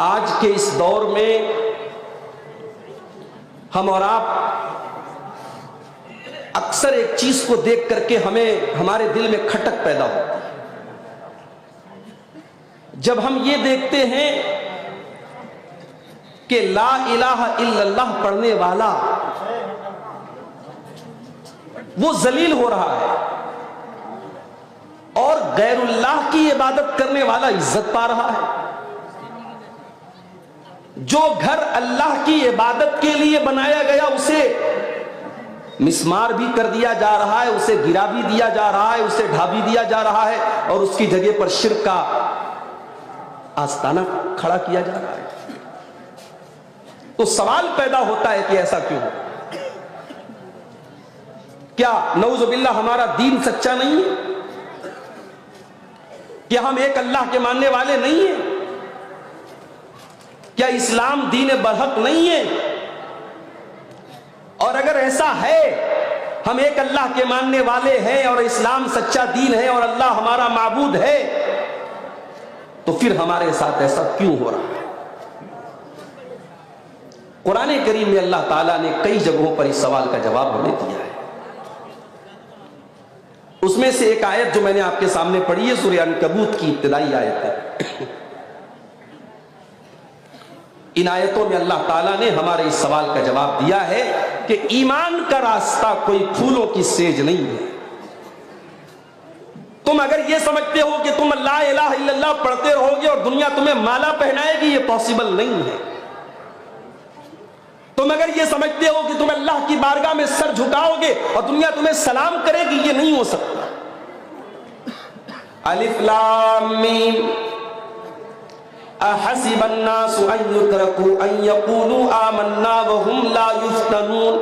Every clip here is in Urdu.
آج کے اس دور میں ہم اور آپ اکثر ایک چیز کو دیکھ کر کے ہمارے دل میں کھٹک پیدا ہوتی ہے جب ہم یہ دیکھتے ہیں کہ لا الہ الا اللہ پڑھنے والا وہ ذلیل ہو رہا ہے اور غیر اللہ کی عبادت کرنے والا عزت پا رہا ہے. جو گھر اللہ کی عبادت کے لیے بنایا گیا اسے مسمار بھی کر دیا جا رہا ہے, اسے گرا بھی دیا جا رہا ہے, اسے ڈھا بھی دیا جا رہا ہے اور اس کی جگہ پر شرک کا آستانہ کھڑا کیا جا رہا ہے. تو سوال پیدا ہوتا ہے کہ ایسا کیوں؟ کیا نعوذ باللہ ہمارا دین سچا نہیں ہے؟ کیا ہم ایک اللہ کے ماننے والے نہیں ہیں؟ کیا اسلام دین برحق نہیں ہے؟ اور اگر ایسا ہے, ہم ایک اللہ کے ماننے والے ہیں اور اسلام سچا دین ہے اور اللہ ہمارا معبود ہے, تو پھر ہمارے ساتھ ایسا کیوں ہو رہا ہے؟ قرآن کریم میں اللہ تعالیٰ نے کئی جگہوں پر اس سوال کا جواب ہمیں دیا ہے. اس میں سے ایک آیت جو میں نے آپ کے سامنے پڑھی ہے سورہ عنکبوت کی ابتدائی آیت ہے. ان آیتوں میں اللہ تعالیٰ نے ہمارے اس سوال کا جواب دیا ہے کہ ایمان کا راستہ کوئی پھولوں کی سیج نہیں ہے. تم اگر یہ سمجھتے ہو کہ تم لا الہ الا اللہ پڑھتے رہو گے اور دنیا تمہیں مالا پہنائے گی, یہ پاسبل نہیں ہے. تم اگر یہ سمجھتے ہو کہ تم اللہ کی بارگاہ میں سر جھکاؤ گے اور دنیا تمہیں سلام کرے گی, یہ نہیں ہو سکتا. الف لام میم احسب الناس ان يتركوا ان يقولوا آمنا وهم لا يفتنون.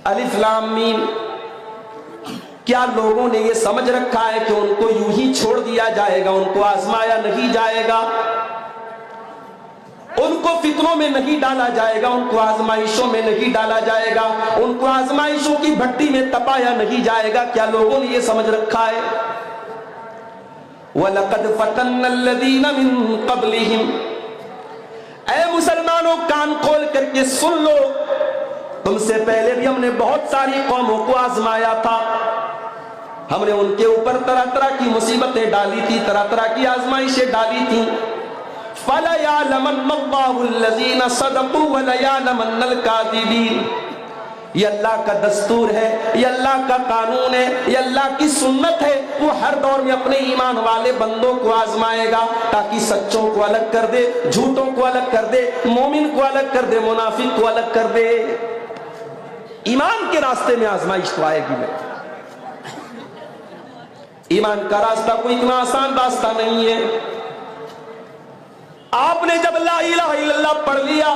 الف لام میم, کیا لوگوں نے یہ سمجھ رکھا ہے کہ ان کو یوں ہی چھوڑ دیا جائے گا, ان کو آزمایا نہیں جائے گا, ان کو فتنوں میں نہیں ڈالا جائے گا, ان کو آزمائشوں میں نہیں ڈالا جائے گا, ان کو آزمائشوں کی بھٹی میں تپایا نہیں جائے گا؟ کیا لوگوں نے یہ سمجھ رکھا ہے؟ وَلَقَدْ فَتَنَّ الَّذِينَ مِن قَبْلِهِمْ, اے مسلمانوں کان کھول کر کے سن لو, تم سے پہلے بھی ہم نے بہت ساری قوموں کو آزمایا تھا. ہم نے ان کے اوپر طرح طرح کی مصیبتیں ڈالی تھی, طرح طرح کی آزمائشیں ڈالی تھی. فَلَيَعْلَمَنَّ اللَّهُ الَّذِينَ صَدَقُوا وَلَيَعْلَمَنَّ الْكَاذِبِينَ. یہ اللہ کا دستور ہے, یہ اللہ کا قانون ہے, یہ اللہ کی سنت ہے. وہ ہر دور میں اپنے ایمان والے بندوں کو آزمائے گا تاکہ سچوں کو الگ کر دے, جھوٹوں کو الگ کر دے, مومن کو الگ کر دے, منافق کو الگ کر دے. ایمان کے راستے میں آزمائش تو آئے گی. ایمان کا راستہ کوئی اتنا آسان راستہ نہیں ہے. آپ نے جب لا الہ الا اللہ پڑھ لیا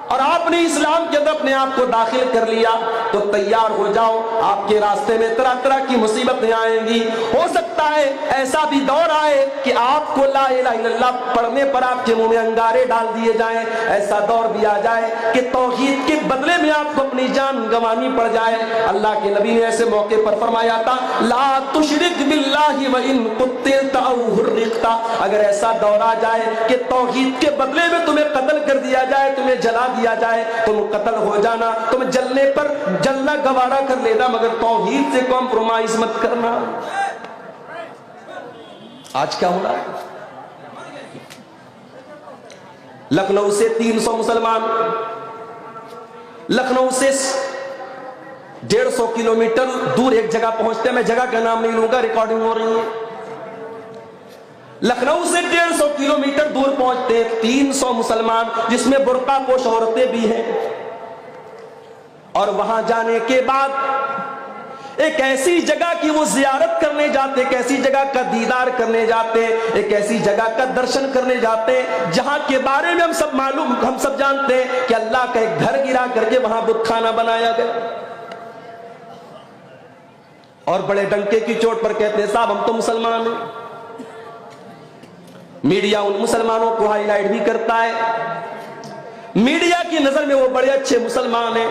اور آپ نے اسلام کے اندر اپنے آپ کو داخل کر لیا تو تیار ہو جاؤ, آپ کے راستے میں طرح طرح کی مصیبتیں آئیں گی. ہو سکتا ہے ایسا بھی دور آئے کہ آپ کو لا الہ الا اللہ پڑھنے پر آپ کے منہ میں انگارے ڈال دیے جائیں. ایسا دور بھی آ جائے کہ توحید کے بدلے میں آپ کو اپنی جان گنوانی پڑ جائے. اللہ کے نبی نے ایسے موقع پر فرمایا تھا, لا تشرک باللہ وان قتلت او حرقت. اگر ایسا دور آ جائے کہ توحید کے بدلے میں تمہیں قتل کر دیا جائے, تمہیں جلا دیا جائے, تم قتل ہو جانا, تم جلنے پر جلنا گوارا کر لینا, مگر توحید سے کمپرومائز مت کرنا. آج کیا ہو رہا ہے؟ لکھنؤ سے 300 مسلمان, لکھنؤ سے 150 کلومیٹر دور ایک جگہ پہنچتے ہیں, میں جگہ کا نام نہیں لوں گا, ریکارڈنگ ہو رہی ہے. لکھنؤ سے 150 کلومیٹر دور پہنچتے ہیں 300 مسلمان, جس میں برقع پوش عورتیں بھی ہیں. اور وہاں جانے کے بعد ایک ایسی جگہ کی وہ زیارت کرنے جاتے, ایک ایسی جگہ کا دیدار کرنے جاتے, ایک ایسی جگہ کا درشن کرنے جاتے جہاں کے بارے میں ہم سب جانتے ہیں کہ اللہ کا ایک گھر گرا کر کے وہاں بت خانہ بنایا گیا. اور بڑے ڈنکے کی چوٹ پر کہتے ہیں صاحب ہم تو مسلمان ہیں. میڈیا ان مسلمانوں کو ہائی لائٹ بھی کرتا ہے, میڈیا کی نظر میں وہ بڑے اچھے مسلمان ہیں.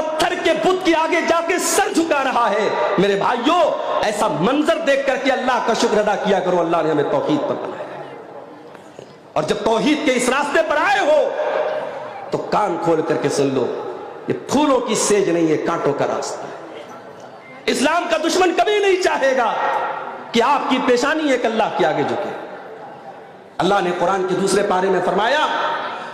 پتھر کے بت کے آگے جا کے سر جھکا رہا ہے. میرے بھائیوں ایسا منظر دیکھ کر کے اللہ کا شکر ادا کیا کرو, اللہ نے ہمیں توحید پر بنایا. اور جب توحید کے اس راستے پر آئے ہو تو کان کھول کر کے سن لو, یہ پھولوں کی سیج نہیں ہے, کانٹوں کا راستہ ہے. اسلام کا دشمن کبھی نہیں چاہے گا کہ آپ کی پیشانی ایک اللہ کے آگے جھکے. اللہ نے قرآن کے دوسرے پارے میں فرمایا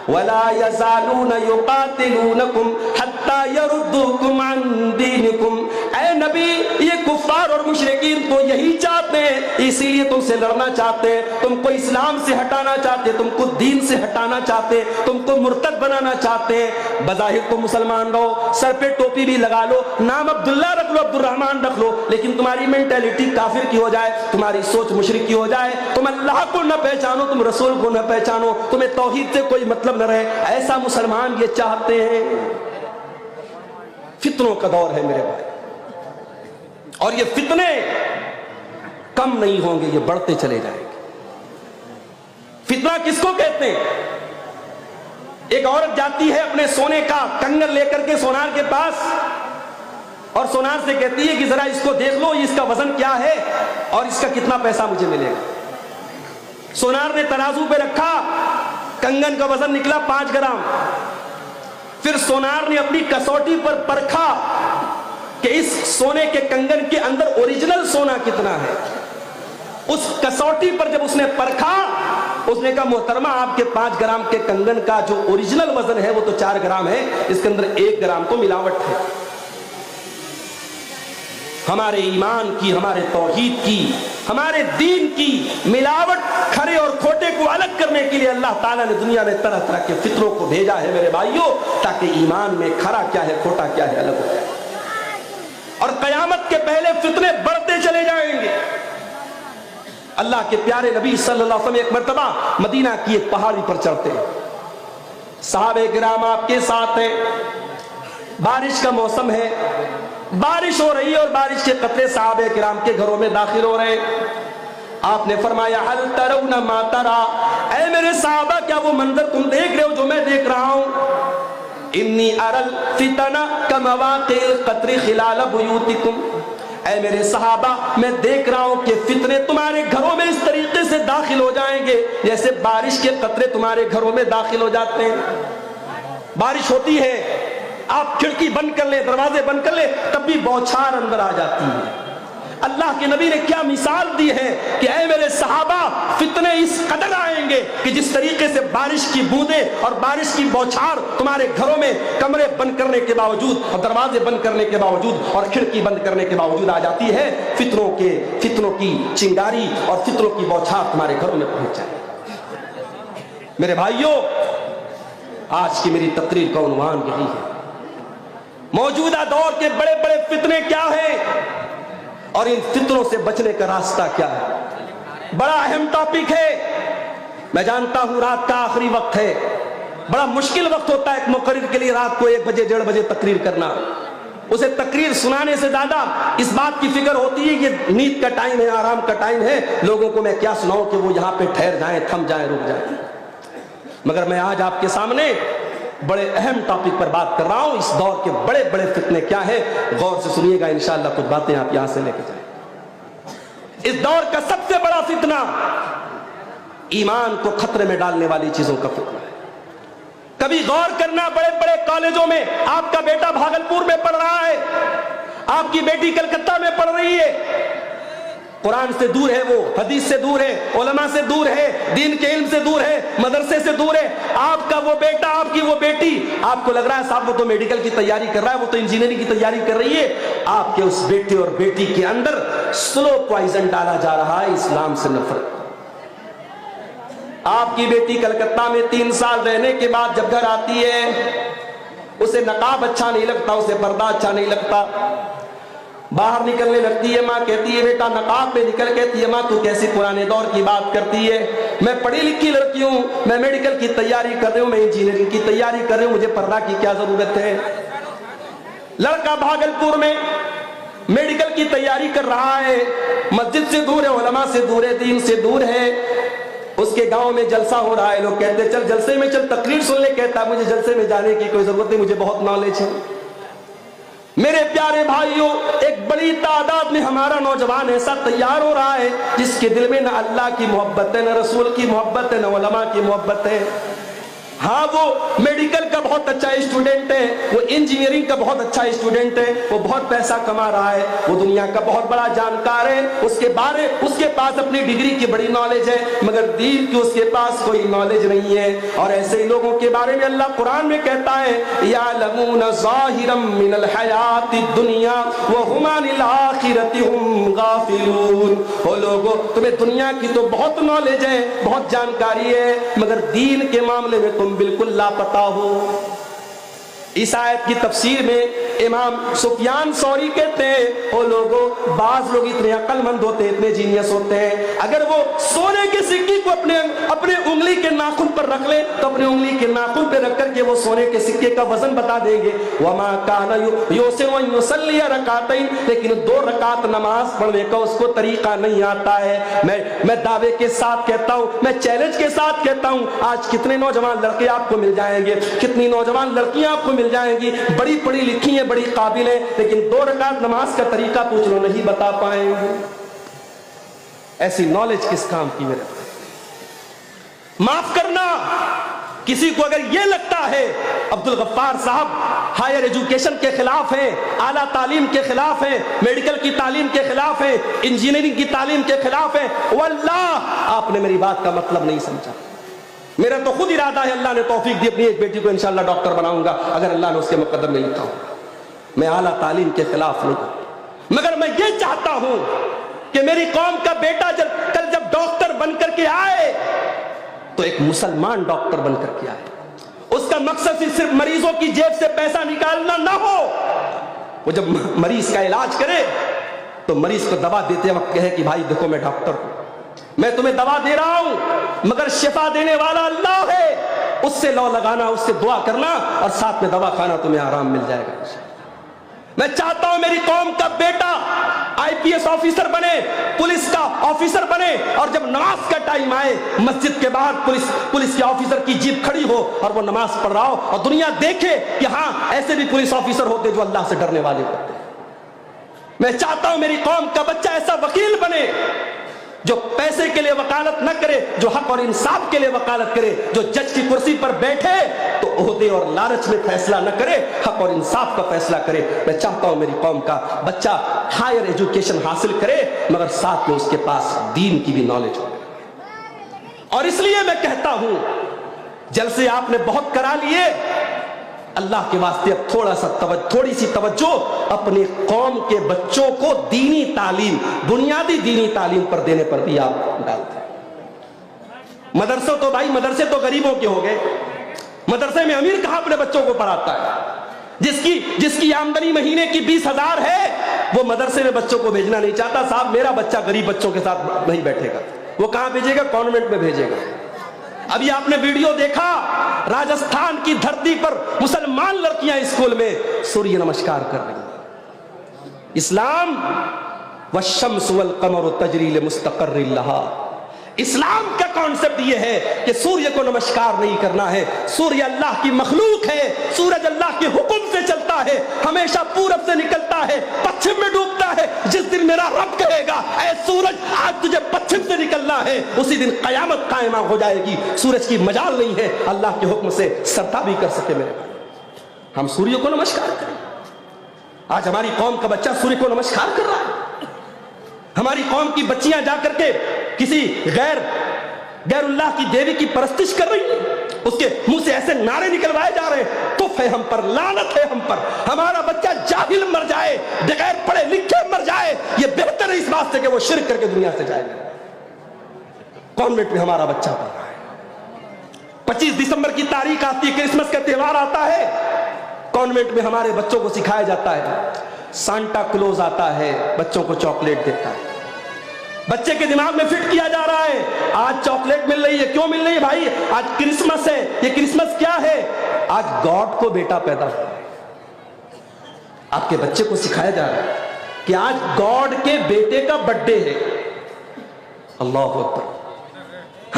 وَلَا يَزَالُونَ يُقَاتِلُونَكُمْ حَتَّى يَرُدُّوكُمْ عَنْ دِينِكُمْ. اے نبی یہ کفار اور مشرکین تو یہی چاہتے ہیں, اسی لیے تم سے لڑنا چاہتے ہیں, تم کو اسلام سے ہٹانا چاہتے, تم کو دین سے ہٹانا چاہتے, تم کو مرتد بنانا چاہتے ہیں. بظاہر تو مسلمان رہو, سر پہ ٹوپی بھی لگا لو, نام عبداللہ رکھ لو, عبد الرحمن رکھ لو, لیکن تمہاری مینٹیلٹی کافر کی ہو جائے, تمہاری سوچ مشرک کی ہو جائے, تم اللہ کو نہ پہچانو, تم رسول کو نہ پہچانو, تمہیں توحید سے کوئی مطلب نہ رہے, ایسا مسلمان یہ چاہتے ہیں. فتنوں کا دور ہے میرے بھائی, اور یہ فتنے کم نہیں ہوں گے, یہ بڑھتے چلے جائیں گے. فتنہ کس کو کہتے ہیں؟ ایک عورت جاتی ہے اپنے سونے کا کنگن لے کر کے سونار کے پاس, اور سونار سے کہتی ہے کہ ذرا اس کو دیکھ لو, اس کا وزن کیا ہے اور اس کا کتنا پیسہ مجھے ملے گا. سونار نے ترازو پہ رکھا, کنگن کا وزن نکلا 5 گرام. پھر سونار نے اپنی کسوٹی پر پرکھا کہ اس سونے کے کنگن کے اندر اوریجنل سونا کتنا ہے. اس کسوٹی پر جب اس نے پرکھا, اس نے کہا محترمہ آپ کے 5 گرام کے کنگن کا جو اوریجنل وزن ہے وہ تو 4 گرام ہے, اس کے اندر 1 گرام تو ملاوٹ ہے. ہمارے ایمان کی, ہمارے توحید کی, ہمارے دین کی ملاوٹ, کھرے اور کھوٹے کو الگ کرنے کے لیے اللہ تعالیٰ نے دنیا میں طرح طرح کے فطروں کو بھیجا ہے میرے بھائیوں, تاکہ ایمان میں کھرا کیا ہے کھوٹا کیا ہے الگ ہو جائے. اور قیامت کے پہلے فتنے بڑھتے چلے جائیں گے. اللہ کے پیارے نبی صلی اللہ علیہ وسلم ایک مرتبہ مدینہ کی ایک پہاڑی پر چڑھتے ہیں, صحابہ کرام آپ کے ساتھ ہیں, بارش کا موسم ہے, بارش ہو رہی ہے اور بارش کے قطرے صحابہ کرام کے گھروں میں داخل ہو رہے ہیں. آپ نے فرمایا حل ترون ما ترا, اے میرے صحابہ کیا وہ منظر تم دیکھ رہے ہو جو میں دیکھ رہا ہوں؟ انی ارل فتنہ کمواقع القطر خلال بیوتکم, اے میرے صحابہ میں دیکھ رہا ہوں کہ فتنے تمہارے گھروں میں اس طریقے سے داخل ہو جائیں گے جیسے بارش کے قطرے تمہارے گھروں میں داخل ہو جاتے ہیں. بارش ہوتی ہے, آپ کھڑکی بند کر لیں, دروازے بند کر لیں, تب بھی بوچھار اندر آ جاتی ہے. اللہ کے نبی نے کیا مثال دی ہے کہ اے میرے صحابہ فتنے اس قدر آئیں گے کہ جس طریقے سے بارش کی بوندیں اور بارش کی بوچھار تمہارے گھروں میں کمرے بند کرنے کے باوجود اور دروازے بند کرنے کے باوجود اور کھڑکی بند کرنے کے باوجود آ جاتی ہے. فتنوں کی چنگاری اور فتنوں کی بوچھار تمہارے گھروں میں پہنچ جائے. میرے بھائیوں آج کی میری تقریر کا عنوان یہی ہے, موجودہ دور کے بڑے بڑے فتنے کیا ہیں اور ان فتنوں سے بچنے کا راستہ کیا ہے. بڑا اہم ٹاپک ہے. میں جانتا ہوں رات کا آخری وقت ہے, بڑا مشکل وقت ہوتا ہے ایک مقرر کے لیے رات کو 1 بجے 1:30 بجے تقریر کرنا. اسے تقریر سنانے سے زیادہ اس بات کی فکر ہوتی ہے کہ نیند کا ٹائم ہے, آرام کا ٹائم ہے, لوگوں کو میں کیا سناؤں کہ وہ یہاں پہ ٹھہر جائیں, تھم جائیں, رک جائیں. مگر میں آج آپ کے سامنے بڑے اہم ٹاپک پر بات کر رہا ہوں. اس دور کے بڑے بڑے فتنے کیا ہیں, غور سے سنیے گا, انشاءاللہ کچھ باتیں آپ یہاں سے لے کے جائیں. اس دور کا سب سے بڑا فتنہ ایمان کو خطرے میں ڈالنے والی چیزوں کا فتنہ ہے. کبھی غور کرنا, بڑے بڑے کالجوں میں آپ کا بیٹا بھاگلپور میں پڑھ رہا ہے, آپ کی بیٹی کلکتہ میں پڑھ رہی ہے, قرآن سے دور ہے, وہ حدیث سے دور ہے, علماء سے دور ہے, دین کے علم سے دور ہے, مدرسے سے دور ہے. آپ کا وہ بیٹا, آپ کی وہ بیٹی, آپ کو لگ رہا ہے صاحب وہ تو میڈیکل کی تیاری کر رہا ہے, وہ تو انجینئرنگ کی تیاری کر رہی ہے. آپ کے اس بیٹے اور بیٹی کے اندر سلو پوائزن ڈالا جا رہا ہے, اسلام سے نفرت. آپ کی بیٹی کلکتہ میں 3 سال رہنے کے بعد جب گھر آتی ہے, اسے نقاب اچھا نہیں لگتا, اسے پردہ اچھا نہیں لگتا, باہر نکلنے لگتی ہے, ماں کہتی ہے بیٹا نقاب پہ نکل, کہتی ہے ماں تو کیسی پرانے دور کی بات کرتی ہے, میں پڑھی لکھی لڑکی ہوں, میں میڈیکل کی تیاری کر رہی ہوں, میں انجینئرنگ کی تیاری کر رہی ہوں, مجھے پردہ کی کیا ضرورت ہے. لڑکا بھاگلپور میں میڈیکل کی تیاری کر رہا ہے, مسجد سے دور ہے, علماء سے دور ہے, دین سے دور ہے, اس کے گاؤں میں جلسہ ہو رہا ہے, لوگ کہتے ہیں چل جلسے میں چل تقریر سن لے, کہتا ہے مجھے جلسے میں جانے کی کوئی ضرورت نہیں, مجھے بہت نالج ہے. میرے پیارے بھائیوں، ایک بڑی تعداد میں ہمارا نوجوان ایسا تیار ہو رہا ہے جس کے دل میں نہ اللہ کی محبت ہے، نہ رسول کی محبت ہے، نہ علماء کی محبت ہے۔ ہاں وہ میڈیکل کا بہت اچھا اسٹوڈنٹ ہے، وہ انجینئرنگ کا بہت اچھا اسٹوڈنٹ ہے، وہ بہت پیسہ کما رہا ہے، وہ دنیا کا بہت بڑا جانکار ہے، اس کے پاس اپنی ڈگری کی بڑی نالج ہے، مگر دین کی اس کے پاس کوئی نالج نہیں ہے۔ اور ایسے ہی لوگوں کے بارے میں اللہ قرآن میں کہتا ہے یعلمون ظاہرا من الحیات الدنیا وہم عن الآخرۃ ہم غافلون۔ وہ لوگوں، تمہیں دنیا کی تو بہت نالج ہے، بہت جانکاری ہے، مگر دین کے معاملے میں تم بالکل لاپتہ ہو۔ اس آیت کی تفسیر میں امام سفیان ثوری کہتے ہیں وہ لوگوں، بعض لوگ اتنے عقل مند ہوتے ہیں، اتنے جینیس ہوتے ہیں، اگر وہ سونے کے سکے کو اپنے انگلی کے ناخن پر رکھ لیں تو اپنے انگلی کے ناخن پہ رکھ کر کے وہ سونے کے سکے کا وزن بتا دیں گے۔ وما کان یوسع ان یصلی رکعتین، لیکن 2 رکعت نماز پڑھنے کا اس کو طریقہ نہیں آتا ہے۔ میں دعوے کے ساتھ کہتا ہوں، میں چیلنج کے ساتھ کہتا ہوں، آج کتنے نوجوان لڑکے آپ کو مل جائیں گے، کتنی نوجوان لڑکیاں آپ کو مل جائیں گی، بڑی پڑھی لکھی ہیں، بڑی قابل ہیں، لیکن 2 رکعت نماز کا طریقہ پوچھ لو نہیں بتا پائیں گے۔ ایسی نالج کس کام کی میرے پاس؟ معاف کرنا، کسی کو اگر یہ لگتا ہے عبد الغفار صاحب ہائر ایجوکیشن کے خلاف ہیں، اعلیٰ تعلیم کے خلاف ہیں، میڈیکل کی تعلیم کے خلاف ہیں، انجینئرنگ کی تعلیم کے خلاف ہیں، واللہ آپ نے میری بات کا مطلب نہیں سمجھا۔ میرا تو خود ارادہ ہے، اللہ نے توفیق دی، اپنی ایک بیٹی کو انشاءاللہ ڈاکٹر بناؤں گا اگر اللہ نے اس کے مقدر میں لکھا ہو۔ میں اعلیٰ تعلیم کے خلاف نہیں ہوں، مگر میں یہ چاہتا ہوں کہ میری قوم کا بیٹا کل جب ڈاکٹر بن کر کے آئے تو ایک مسلمان ڈاکٹر بن کر کے آئے۔ اس کا مقصد صرف مریضوں کی جیب سے پیسہ نکالنا نہ ہو، وہ جب مریض کا علاج کرے تو مریض کو دوا دیتے وقت کہے کہ بھائی دیکھو میں ڈاکٹر ہوں، میں تمہیں دوا دے رہا ہوں، مگر شفا دینے والا اللہ ہے، اس سے لو لگانا، اس سے دعا کرنا، اور ساتھ میں دوا کھانا، تمہیں آرام مل جائے گا۔ میں چاہتا ہوں میری قوم کا بیٹا IPS آفیسر بنے، پولیس کا آفیسر بنے، اور جب نماز کا ٹائم آئے مسجد کے باہر پولیس کے آفیسر کی جیپ کھڑی ہو اور وہ نماز پڑھ رہا ہو، اور دنیا دیکھے کہ ہاں ایسے بھی پولیس آفیسر ہوتے جو اللہ سے ڈرنے والے ہوتے۔ میں چاہتا ہوں میری قوم کا بچہ ایسا وکیل بنے جو پیسے کے لیے وکالت نہ کرے، جو حق اور انصاف کے لیے وکالت کرے، جو جج کی کرسی پر بیٹھے تو عہدے اور لالچ میں فیصلہ نہ کرے، حق اور انصاف کا فیصلہ کرے۔ میں چاہتا ہوں میری قوم کا بچہ ہائر ایجوکیشن حاصل کرے، مگر ساتھ میں اس کے پاس دین کی بھی نالج ہو۔ اور اس لیے میں کہتا ہوں جلسے آپ نے بہت کرا لیے، اللہ کے واسطے اب تھوڑی سی توجہ اپنی قوم کے بچوں کو دینی تعلیم، بنیادی دینی تعلیم پر دینے پر بھی آپ ڈالتے ہیں۔ مدرسے تو غریبوں کے ہو گئے، مدرسے میں امیر کہاں اپنے بچوں کو پڑھاتا ہے؟ جس کی آمدنی مہینے کی 20,000 ہے وہ مدرسے میں بچوں کو بھیجنا نہیں چاہتا۔ صاحب میرا بچہ غریب بچوں کے ساتھ نہیں بیٹھے گا، وہ کہاں بھیجے گا؟ کانوینٹ میں بھیجے گا۔ ابھی آپ نے ویڈیو دیکھا، راجستھان کی دھرتی پر مسلمان لڑکیاں اسکول میں سوریہ نمسکار کر رہی ہیں۔ اسلام والشمس والقمر تجری لمستقر لها، اسلام کا کانسیپٹ یہ ہے کہ سوریہ کو نمسکار نہیں کرنا ہے، سوریہ اللہ کی مخلوق ہے، سورج اللہ کے حکم سے چلتا ہے، ہمیشہ پورب سے نکلتا ہے، پچھم میں ڈوبتا ہے۔ جس دن میرا رب کہے گا اے سورج آج تجھے پچھم سے نکلنا ہے، اسی دن قیامت قائمہ ہو جائے گی۔ سورج کی مجال نہیں ہے اللہ کے حکم سے سرتا بھی کر سکے میرے بھائی۔ ہم سوریہ کو نمسکار کریں، آج ہماری قوم کا بچہ سوریہ کو نمسکار کر رہا ہے۔ ہماری قوم کی بچیاں جا کر کے کسی غیر اللہ کی دیوی کی پرستش کر رہی ہیں، اس کے منہ سے ایسے نعرے نکلوائے جا رہے ہیں، تف ہے ہم پر، لعنت ہے ہم پر۔ ہمارا بچہ جاہل مر جائے، بغیر پڑھے لکھے مر جائے، یہ بہتر ہے اس بات سے کہ وہ شرک کر کے دنیا سے جائے گا۔ کانوینٹ میں ہمارا بچہ پڑھ رہا ہے، 25 دسمبر کی تاریخ آتی ہے، کرسمس کا تہوار آتا ہے، کانوینٹ میں ہمارے بچوں کو سکھایا جاتا ہے سانٹا کلوز آتا ہے، بچوں کو چاکلیٹ دیتا ہے۔ بچے کے دماغ میں فٹ کیا جا رہا ہے آج چاکلیٹ مل رہی ہے، کیوں مل رہی ہے بھائی؟ آج کرسمس ہے۔ یہ کرسمس کیا ہے؟ آج گاڈ کو بیٹا پیدا ہوا ہے۔ آپ کے بچے کو سکھایا جا رہا ہے کہ آج گاڈ کے بیٹے کا برتھ ڈے ہے۔ اللہ اکبر۔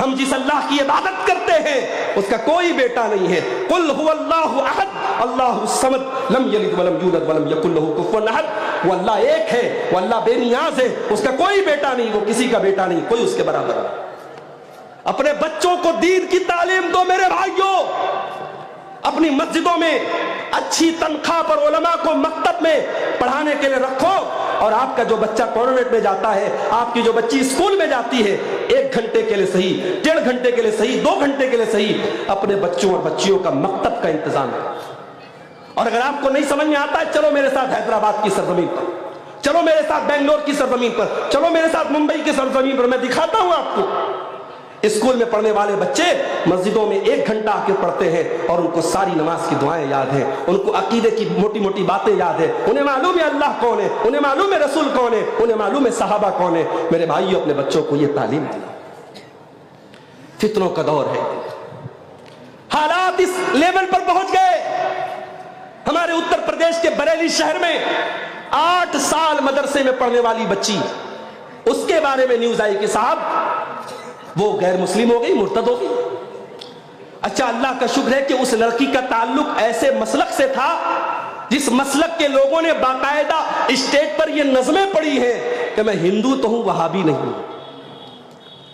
ہم جس اللہ کی عبادت کرتے ہیں اس کا کوئی بیٹا نہیں ہے. قل هو اللہ احد اللہ الصمد لم یلد ولم یولد ولم یکن له کفوا احد. وہ اللہ ایک ہے, وہ اللہ بے نیاز ہے, اس کا کوئی بیٹا نہیں, وہ کسی کا بیٹا نہیں, کوئی اس کے برابر نہیں. اپنے بچوں کو دین کی تعلیم دو میرے بھائیوں. اپنی مسجدوں میں اچھی تنخواہ پر علماء کو مکتب میں پڑھانے کے لیے رکھو. اور آپ کا جو بچہ کانوینٹ میں جاتا ہے, آپ کی جو بچی اسکول میں جاتی ہے, 1 گھنٹے کے لیے صحیح, 1.5 گھنٹے کے لیے صحیح, 2 گھنٹے کے لیے صحیح, اپنے بچوں اور بچیوں کا مکتب کا انتظام کرو. اور اگر آپ کو نہیں سمجھ میں آتا ہے, چلو میرے ساتھ حیدرآباد کی سرزمین پر, چلو میرے ساتھ بنگلور کی سرزمین پر, چلو میرے ساتھ ممبئی کی سرزمین پر, میں دکھاتا ہوں آپ کو. اسکول میں پڑھنے والے بچے مسجدوں میں 1 گھنٹہ آ کے پڑھتے ہیں اور ان کو ساری نماز کی دعائیں یاد ہیں, ان کو عقیدے کی موٹی موٹی باتیں یاد ہیں, انہیں معلوم ہے اللہ کون ہے, انہیں معلوم ہے رسول کون ہے, انہیں معلوم ہے صحابہ کون ہے. میرے بھائیوں, اپنے بچوں کو یہ تعلیم دیں. فتنوں کا دور ہے, حالات اس لیول پر پہنچ گئے. ہمارے اتر پردیش کے بریلی شہر میں 8 سال مدرسے میں پڑھنے والی بچی, اس کے بارے میں نیوز آئی کہ صاحب وہ غیر مسلم ہو گئی, مرتد ہو گئی. اچھا, اللہ کا شکر ہے کہ اس لڑکی کا تعلق ایسے مسلک سے تھا جس مسلک کے لوگوں نے باقاعدہ اسٹیج پر یہ نظمیں پڑھی ہیں کہ میں ہندو تو ہوں, وہابی نہیں ہوں.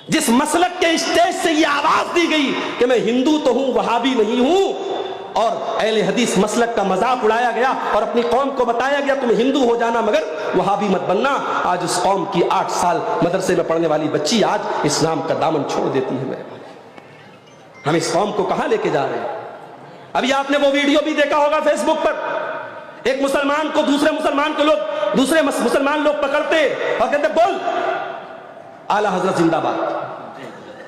جس مسلک کے اسٹیج سے یہ آواز دی گئی کہ میں ہندو تو ہوں, وہابی نہیں ہوں, اور اہل حدیث مسلک کا مذاق اڑایا گیا اور اپنی قوم کو بتایا گیا تم ہندو ہو جانا مگر وہابی مت بننا. آج اس قوم کی 8 سال مدرسے میں پڑھنے والی بچی آج اسلام کا دامن چھوڑ دیتی ہے. میرے بھائی, ہم اس قوم کو کہاں لے کے جا رہے ہیں؟ ابھی آپ نے وہ ویڈیو بھی دیکھا ہوگا فیس بک پر, ایک مسلمان کو دوسرے مسلمان لوگ پکڑتے اور کہتے بول اعلی حضرت زندہ باد,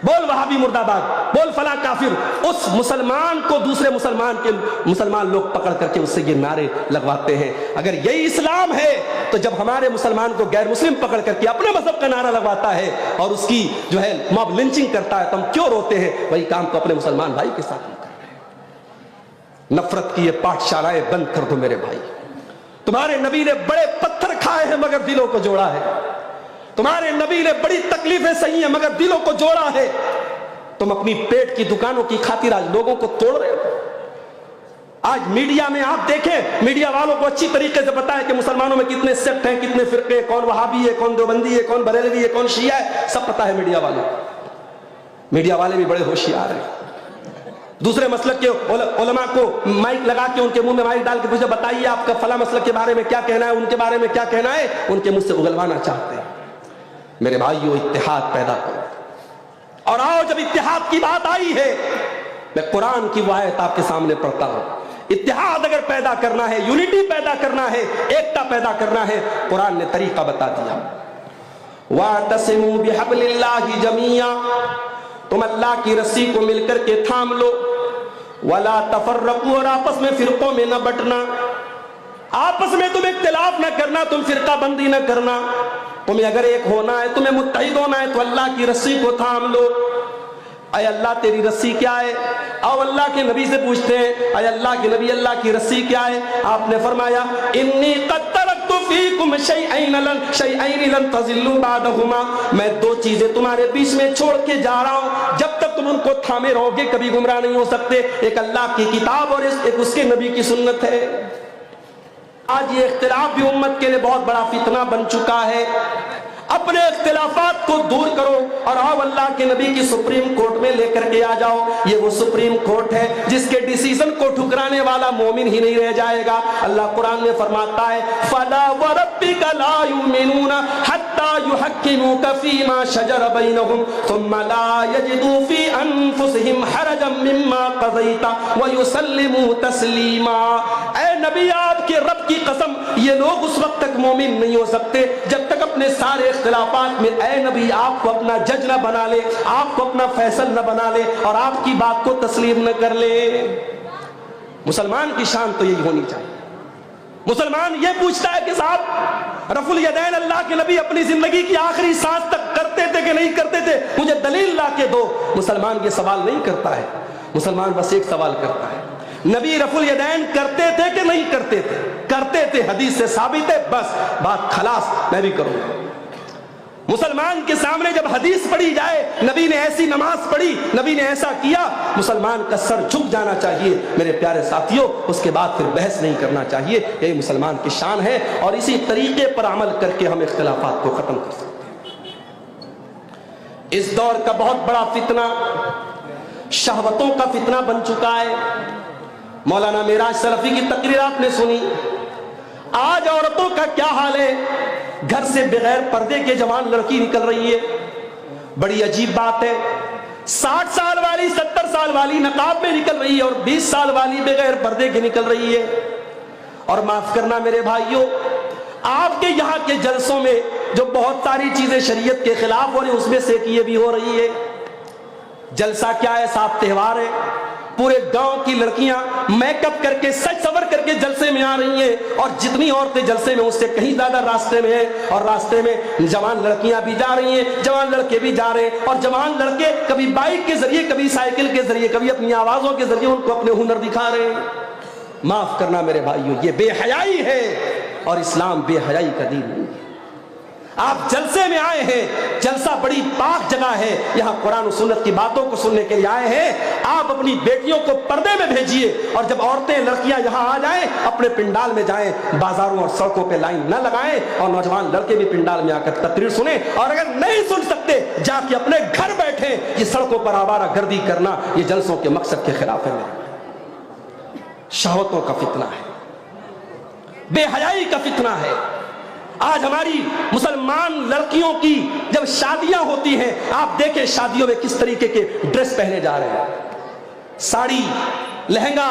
بول وہابی مرد آباد, بول فلاں کافر. اس مسلمان کو دوسرے مسلمان لوگ پکڑ کر کے اس سے یہ نعرے لگواتے ہیں. اگر یہی اسلام ہے تو جب ہمارے مسلمان کو غیر مسلم پکڑ کر کے اپنے مذہب کا نعرہ لگواتا ہے اور اس کی جو ہے موب لنچنگ کرتا ہے تو ہم کیوں روتے ہیں؟ وہی کام تو اپنے مسلمان بھائی کے ساتھ کر رہے ہیں. نفرت کی یہ پاٹھ شالائیں بند کر دو میرے بھائی. تمہارے نبی نے بڑے پتھر کھائے ہیں مگر دلوں کو جوڑا ہے. تمہارے نبی نے بڑی تکلیفیں سہی ہیں مگر دلوں کو جوڑا ہے. تم اپنی پیٹ کی دکانوں کی خاطر آج لوگوں کو توڑ رہے ہو. آج میڈیا میں آپ دیکھیں, میڈیا والوں کو اچھی طریقے سے پتا ہے کہ مسلمانوں میں کتنے سیکٹ ہیں, کتنے فرقے, کون وہابی ہے, کون دیوبندی ہے, کون بریلوی ہے, کون شیعہ ہے, سب پتا ہے میڈیا والوں کو. میڈیا والے بھی بڑے ہوشیار ہیں. دوسرے مسلک کے علماء کو مائک لگا کے ان کے منہ میں مائک ڈال کے پوچھے بتائیے آپ کا فلاں مسلک کے بارے میں کیا کہنا ہے, ان کے بارے میں کیا کہنا ہے, ان کے منہ سے اگلوانا چاہتے ہیں. میرے بھائیو, اتحاد پیدا کرو. اور آؤ, جب اتحاد کی بات آئی ہے, میں قرآن کی وہ آیت آپ کے سامنے پڑھتا ہوں. اتحاد اگر پیدا کرنا ہے, یونٹی پیدا کرنا ہے, ایکتا پیدا کرنا ہے, قرآن نے طریقہ بتا دیا. وَاعْتَصِمُوا بِحَبْلِ اللَّهِ جَمِيعًا, تم اللہ کی رسی کو مل کر کے تھام لو. وَلَا تَفَرَّقُوا, اور آپس میں فرقوں میں نہ بٹنا, آپس میں تم اختلاف نہ کرنا, تم فرقہ بندی نہ کرنا. تمہیں اگر ایک ہونا ہے, تمہیں متحد ہونا ہے تو اللہ کی رسی کو تھام لو. اے اللہ تیری رسی کیا ہے؟ آؤ اللہ کے نبی سے پوچھتے ہیں, اے اللہ کے نبی اللہ کی رسی کیا ہے؟ آپ نے فرمایا انی قد ترکت فیکم شیئین لن تضلوا بعدہما, میں 2 چیزیں تمہارے بیچ میں چھوڑ کے جا رہا ہوں, جب تک تم ان کو تھامے رہو گے کبھی گمراہ نہیں ہو سکتے. ایک اللہ کی کتاب اور ایک اس کے نبی کی سنت ہے. آج یہ اختلاف بھی امت کے لیے بہت بڑا فتنہ بن چکا ہے. اپنے اختلافات کو دور کرو اور آؤ اللہ کے نبی کی سپریم کورٹ میں لے کر کے آ جاؤ. یہ وہ سپریم کورٹ ہے جس کے ڈیسیزن کو ٹھکرانے والا مومن ہی نہیں رہ جائے گا. اللہ قرآن میں فرماتا ہے فَلَا وَرَبِّكَ لَا يُؤْمِنُونَ حَتَّى يُحَكِّمُوكَ فِي مَا شَجَرَ بَيْنَهُمْ ثُمَّ لَا يَجِدُوا فِي أَنفُسِهِمْ حَرَجًا مِّمَّا قَضَيْتَ وَيُسَلِّمُوا تَسْلِيمًا. اے نبی, آپ کے رب کی قسم, یہ لوگ اس وقت تک مومن نہیں ہو سکتے جب تک اپنے سارے اختلافات میں اے نبی آپ کو اپنا جج نہ بنا لے, آپ کو اپنا فیصل نہ بنا لے اور آپ کی بات کو تسلیم نہ کر لے. مسلمان کی شان تو یہی ہونی چاہیے. مسلمان یہ پوچھتا ہے کہ صاحب رفع الیدین اللہ کے نبی اپنی زندگی کی آخری سانس تک کرتے تھے کہ نہیں کرتے تھے, مجھے دلیل لا کے دو. مسلمان یہ سوال نہیں کرتا ہے. مسلمان بس ایک سوال کرتا ہے, نبی رفع الیدین کرتے تھے کہ نہیں کرتے تھے؟ کرتے تھے, حدیث سے ثابت ہے, بس بات خلاص, میں بھی کروں گا. مسلمان کے سامنے جب حدیث پڑھی جائے نبی نے ایسی نماز پڑھی, نبی نے ایسا کیا, مسلمان کا سر جھک جانا چاہیے میرے پیارے ساتھیوں, اس کے بعد پھر بحث نہیں کرنا چاہیے. یہی مسلمان کی شان ہے اور اسی طریقے پر عمل کر کے ہم اختلافات کو ختم کر سکتے ہیں. اس دور کا بہت بڑا فتنہ شہوتوں کا فتنہ بن چکا ہے. مولانا معراج سلفی کی تقریر آپ نے سنی. آج عورتوں کا کیا حال ہے, گھر سے بغیر پردے کے جوان لڑکی نکل رہی ہے. بڑی عجیب بات ہے, 60 سال والی 70 سال والی نقاب میں نکل رہی ہے اور 20 سال والی بغیر پردے کے نکل رہی ہے. اور معاف کرنا میرے بھائیوں, آپ کے یہاں کے جلسوں میں جو بہت ساری چیزیں شریعت کے خلاف ہو رہی اس میں سے یہ بھی ہو رہی ہے. جلسہ کیا ہے, صاحب تہوار ہے. پورے گاؤں کی لڑکیاں میک اپ کر کے سج سور کر کے جلسے میں آ رہی ہیں اور جتنی عورتیں جلسے میں اس سے کہیں زیادہ راستے میں ہیں. اور راستے میں جوان لڑکیاں بھی جا رہی ہیں, جوان لڑکے بھی جا رہے ہیں. اور جوان لڑکے کبھی بائک کے ذریعے, کبھی سائیکل کے ذریعے, کبھی اپنی آوازوں کے ذریعے ان کو اپنے ہنر دکھا رہے ہیں. معاف کرنا میرے بھائیوں, یہ بے حیائی ہے اور اسلام بے حیائی کا دین نہیں ہے. آپ جلسے میں آئے ہیں, جلسہ بڑی پاک جگہ ہے, یہاں قرآن و سنت کی باتوں کو سننے کے لیے آئے ہیں. آپ اپنی بیٹیوں کو پردے میں بھیجیے اور جب عورتیں لڑکیاں یہاں آ جائیں اپنے پنڈال میں جائیں, بازاروں اور سڑکوں پہ لائن نہ لگائیں. اور نوجوان لڑکے بھی پنڈال میں آ کر تقریر سنیں, اور اگر نہیں سن سکتے جا کے اپنے گھر بیٹھیں. یہ سڑکوں پر آوارہ گردی کرنا یہ جلسوں کے مقصد کے خلاف ہے. شہوتوں کا فتنہ ہے, بے حیائی کا فتنہ ہے. آج ہماری مسلمان لڑکیوں کی جب شادیاں ہوتی ہیں, آپ دیکھیں شادیوں میں کس طریقے کے ڈریس پہنے جا رہے ہیں. ساڑی, لہنگا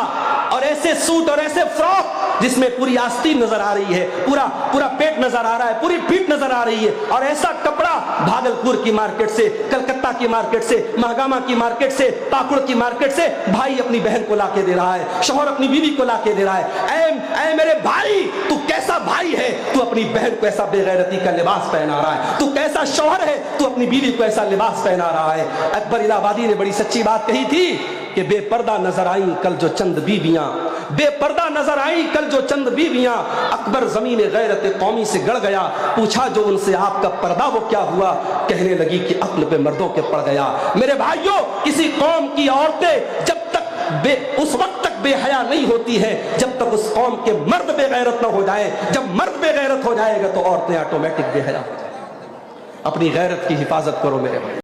اور ایسے سوٹ اور ایسے فراک جس میں پوری آستین نظر آ رہی ہے, پورا پیٹ نظر آ رہا ہے, پوری پیٹ نظر آ رہی ہے. اور ایسا کپڑا بھاگلپور کی مارکیٹ سے, کلکتہ کی مارکیٹ سے, مہگامہ کی مارکیٹ سے, پاکڑ کی مارکیٹ سے بھائی اپنی بہن کو لا کے دے رہا ہے, شوہر اپنی بیوی کو لا کے دے رہا ہے. اے میرے بھائی, تو کیسا بھائی ہے, تو اپنی بہن کو ایسا بے غیرتی کا لباس پہنا رہا ہے. تو کیسا شوہر ہے, تو اپنی بیوی کو ایسا لباس پہنا رہا ہے. اکبر الہ آبادی نے بڑی سچی بات کہی تھی کہ بے پردہ نظر آئیں کل جو چند بیویاں, بے پردہ نظر آئیں کل جو چند بیویاں. اکبر زمین غیرت قومی سے گڑ گیا, پوچھا جو ان سے آپ کا پردہ وہ کیا ہوا, کہنے لگی کہ عقل پہ مردوں کے پڑ گیا. میرے بھائیوں, کسی قوم کی عورتیں جب تک اس وقت تک بے حیا نہیں ہوتی ہے جب تک اس قوم کے مرد بے غیرت نہ ہو جائے. جب مرد بے غیرت ہو جائے گا تو عورتیں آٹومیٹک بے حیا ہو جائیں. اپنی غیرت کی حفاظت کرو میرے بھائی.